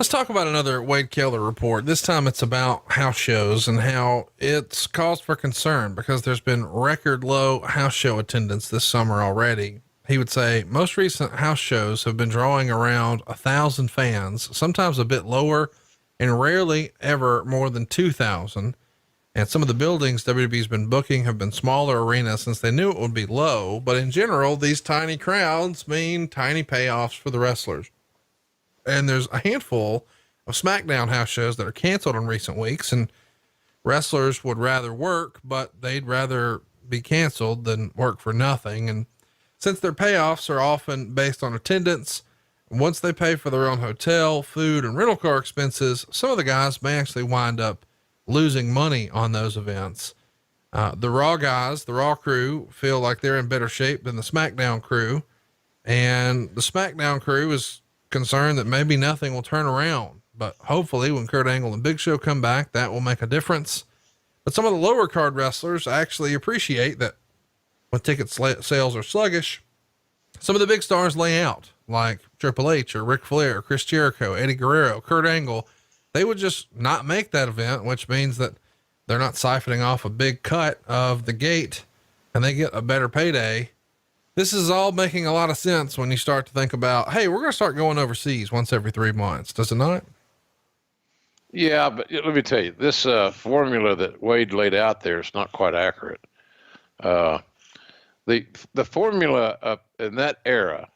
Let's talk about another Wade Keller report. This time it's about house shows and how it's cause for concern because there's been record low house show attendance this summer already. He would say most recent house shows have been drawing around 1,000 fans, sometimes a bit lower, and rarely ever more than 2,000. And some of the buildings WWE's been booking have been smaller arenas since they knew it would be low. But in general, these tiny crowds mean tiny payoffs for the wrestlers. And there's a handful of SmackDown house shows that are canceled in recent weeks, and wrestlers would rather work, but they'd rather be canceled than work for nothing. And since their payoffs are often based on attendance, once they pay for their own hotel, food, and rental car expenses, some of the guys may actually wind up losing money on those events. The Raw guys, the Raw crew, feel like they're in better shape than the SmackDown crew, and the SmackDown crew is concerned that maybe nothing will turn around, but hopefully when Kurt Angle and Big Show come back, that will make a difference. But some of the lower card wrestlers actually appreciate that when sales are sluggish, some of the big stars lay out like Triple H or Ric Flair, Chris Jericho, Eddie Guerrero, Kurt Angle. They would just not make that event, which means that they're not siphoning off a big cut of the gate and they get a better payday. This is all making a lot of sense when you start to think about, hey, we're going to start going overseas once every 3 months. Does it not? Yeah, but let me tell you, this formula that Wade laid out there is not quite accurate. The formula in that era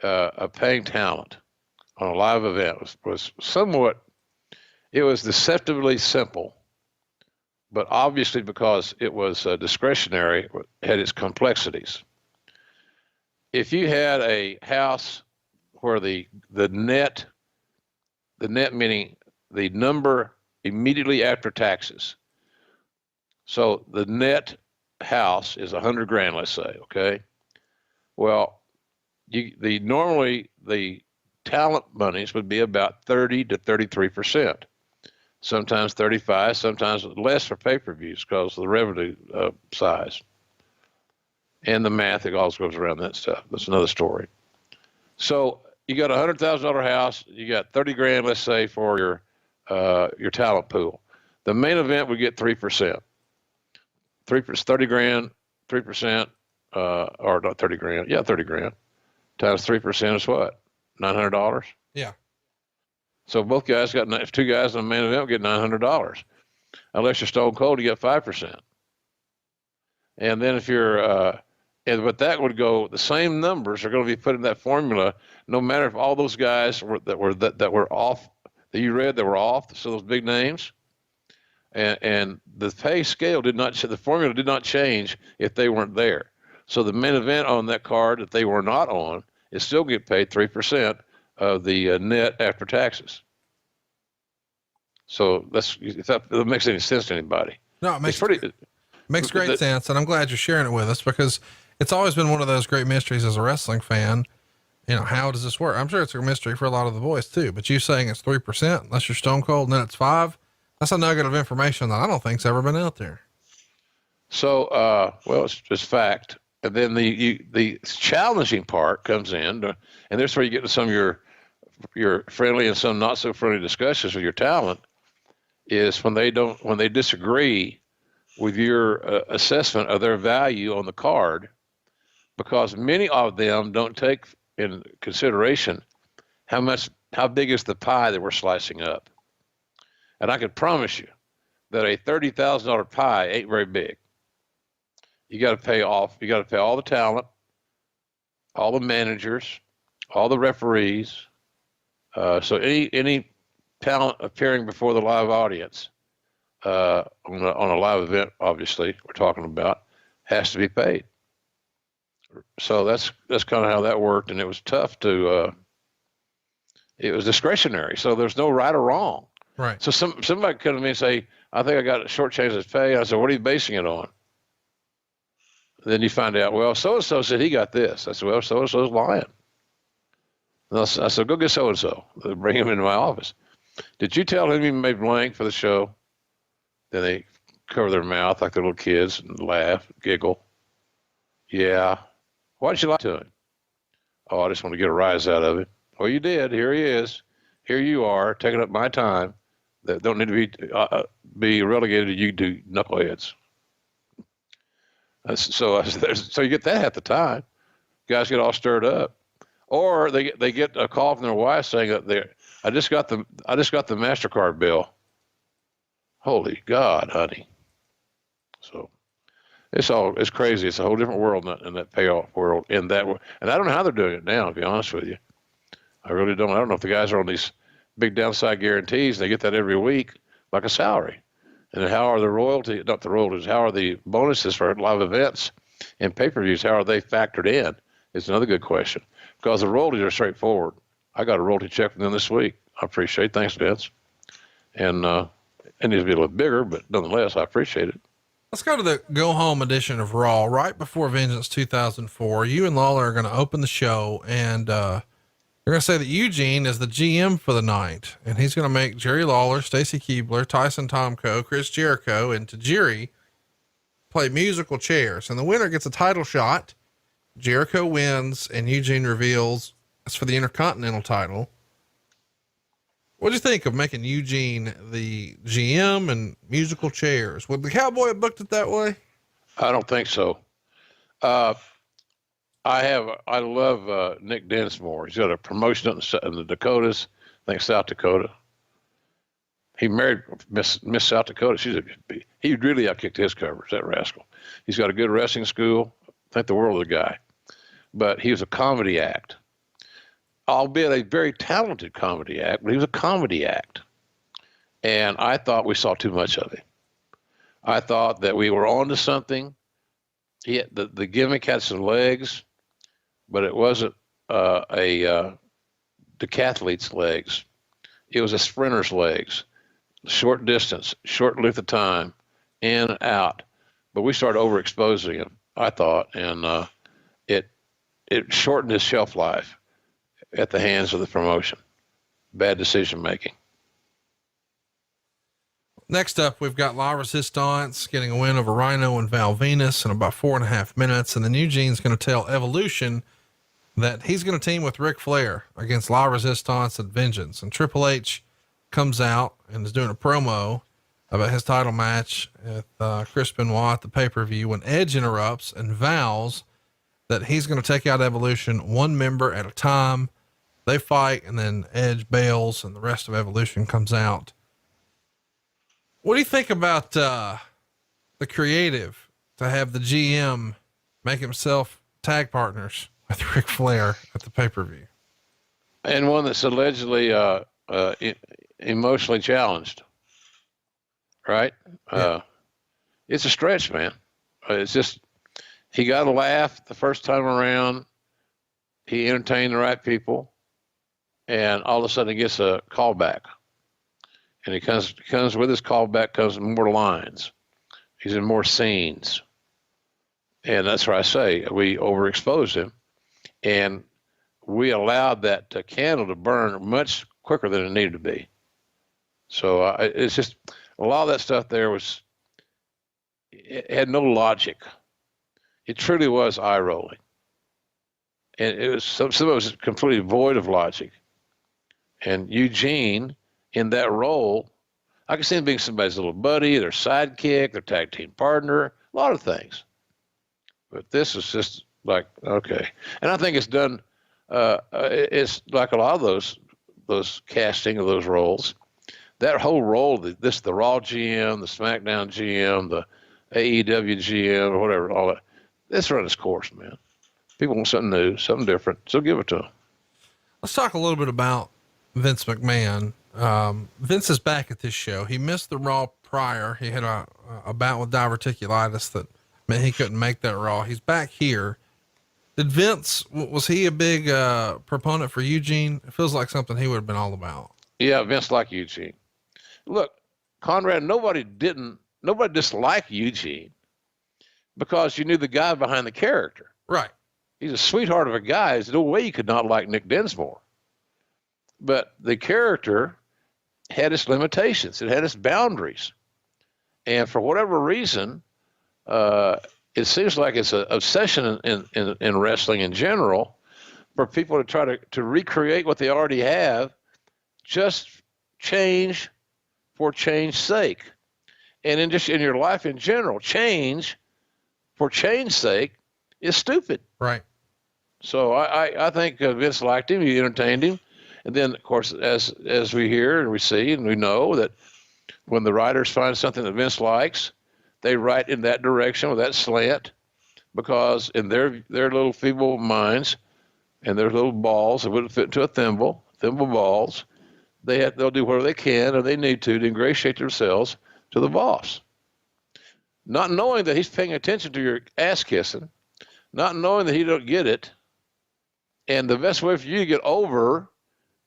of paying talent on a live event was somewhat, it was deceptively simple, but obviously because it was discretionary, it had its complexities. If you had a house where the net meaning the number immediately after taxes, so the net house is $100,000, let's say, okay? Well, normally the talent monies would be about 30 to 33%, sometimes 35, sometimes less for pay-per-views because of the revenue size. And the math, it also goes around that stuff. That's another story. So you got a $100,000 house, you got 30 grand, let's say, for your talent pool. The main event would get 3%. 30 grand, 3%, or not 30 grand. Yeah, 30 grand times 3% is what? $900. Yeah. So both guys if two guys in the main event get $900. Unless you're Stone Cold, you get 5%. And then if you're, but that would go, the same numbers are going to be put in that formula, no matter if all those guys that were off, that you read that were off, so those big names, and the pay scale the formula did not change if they weren't there. So the main event on that card that they were not on is still get paid 3% of the net after taxes. So if that makes any sense to anybody. No, it makes great sense. And I'm glad you're sharing it with us because it's always been one of those great mysteries as a wrestling fan. You know, how does this work? I'm sure it's a mystery for a lot of the boys too, but you saying it's 3% unless you're Stone Cold and then it's 5%. That's a nugget of information that I don't think's ever been out there. So, well, it's just fact. And then the challenging part comes in, and that's where you get to some of your friendly and some not so friendly discussions with your talent, is when they disagree with your assessment of their value on the card, because many of them don't take in consideration how big is the pie that we're slicing up. And I can promise you that a $30,000 pie ain't very big. You got to pay all the talent, all the managers, all the referees. So any talent appearing before the live audience on a live event, obviously we're talking about, has to be paid. So that's kind of how that worked, and it was tough to. It was discretionary, so there's no right or wrong. Right. So somebody could come to me and say, "I think I got shortchanged his pay." I said, "What are you basing it on?" Then you find out, well, so and so said he got this. I said, well, so and so's lying. And I said, go get so and so. Bring him into my office. Did you tell him he made blank for the show? Then they cover their mouth like they're little kids and laugh, giggle. Yeah. Why did you lie to him? Oh, I just want to get a rise out of him. Well, you did. Here he is. here you are taking up my time that don't need to be relegated to you two knuckleheads. So you get that at the time. Guys get all stirred up, or they get a call from their wife saying that I just got the MasterCard bill. Holy God, honey! So it's crazy. It's a whole different world in that payoff world. And I don't know how they're doing it now. To be honest with you, I really don't. I don't know if the guys are on these big downside guarantees. They get that every week like a salary. And how are the royalties? Not the royalties. How are the bonuses for live events and pay-per-views? How are they factored in? It's another good question, because the royalties are straightforward. I got a royalty check from them this week. I appreciate it. Thanks, Vince. And it needs to be a little bigger, but nonetheless, I appreciate it. Let's go to the go home edition of Raw right before Vengeance 2004. You and Lawler are going to open the show, and you're going to say that Eugene is the GM for the night, and he's going to make Jerry Lawler, Stacy Keibler, Tyson Tomko, Chris Jericho, and Tajiri play musical chairs, and the winner gets a title shot. Jericho wins, and Eugene reveals it's for the Intercontinental title. What do you think of making Eugene the GM and musical chairs? Would the Cowboy have booked it that way? I don't think so. I love Nick Dinsmore. He's got a promotion in the Dakotas, I think South Dakota. He married Miss South Dakota. He really outkicked his covers, that rascal. He's got a good wrestling school. I think the world of the guy. But he was a comedy act, albeit a very talented comedy act, but he was a comedy act. And I thought we saw too much of it. I thought that we were on to something. The gimmick had some legs, but it wasn't a decathlete's legs. It was a sprinter's legs. Short distance, short length of time, in and out. But we started overexposing him, I thought, and it shortened his shelf life at the hands of the promotion. Bad decision making. Next up, we've got La Resistance getting a win over Rhino and Val Venus in about 4.5 minutes. And then Eugene's going to tell Evolution that he's going to team with Ric Flair against La Resistance and Vengeance. And Triple H comes out and is doing a promo about his title match with Chris Benoit at the pay-per-view when Edge interrupts and vows that he's going to take out Evolution one member at a time. They fight, and then Edge bails and the rest of Evolution comes out. What do you think about the creative to have the GM make himself tag partners with Ric Flair at the pay-per-view? And one that's allegedly emotionally challenged, right? Yeah. It's a stretch, man. It's just, he got a laugh the first time around. He entertained the right people, and all of a sudden he gets a callback. And he comes with his callback, comes more lines. He's in more scenes. And that's where I say we overexposed him, and we allowed that candle to burn much quicker than it needed to be. So it's just, a lot of that stuff there it had no logic. It truly was eye rolling. And it was, some of it was completely void of logic. And Eugene, in that role, I can see him being somebody's little buddy, their sidekick, their tag team partner, a lot of things. But this is just like, okay. And I think it's done, it's like a lot of those casting of those roles. That whole role, the Raw GM, the SmackDown GM, the AEW GM, or whatever, all that, it's run its course, man. People want something new, something different, so give it to them. Let's talk a little bit about Vince McMahon. Vince is back at this show. He missed the Raw prior. He had a bout with diverticulitis that meant he couldn't make that Raw. He's back here. Did Vince, was he a big proponent for Eugene? It feels like something he would have been all about. Yeah, Vince liked Eugene. Look, Conrad, nobody disliked Eugene because you knew the guy behind the character. Right. He's a sweetheart of a guy. There's no way you could not like Nick Dinsmore. But the character had its limitations. It had its boundaries. And for whatever reason, it seems like it's an obsession in wrestling in general for people to try to recreate what they already have, just change for change's sake. And in just in your life in general, change for change's sake is stupid. Right. So I think Vince liked him. He entertained him. And then, of course, as we hear and we see and we know that when the writers find something that Vince likes, they write in that direction with that slant, because in their little feeble minds and their little balls that wouldn't fit into a thimble balls, they'll do whatever they can or they need to ingratiate themselves to the boss. Not knowing that he's paying attention to your ass kissing, not knowing that he don't get it, and the best way for you to get over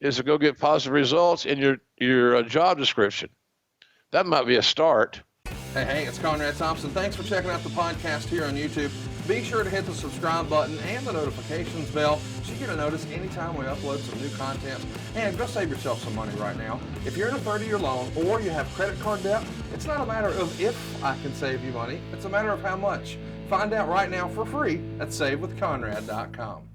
is to go get positive results in your job description. That might be a start. Hey, it's Conrad Thompson. Thanks for checking out the podcast here on YouTube. Be sure to hit the subscribe button and the notifications bell so you get a notice anytime we upload some new content. And go save yourself some money right now. If you're in a 30-year loan or you have credit card debt, it's not a matter of if I can save you money. It's a matter of how much. Find out right now for free at SaveWithConrad.com.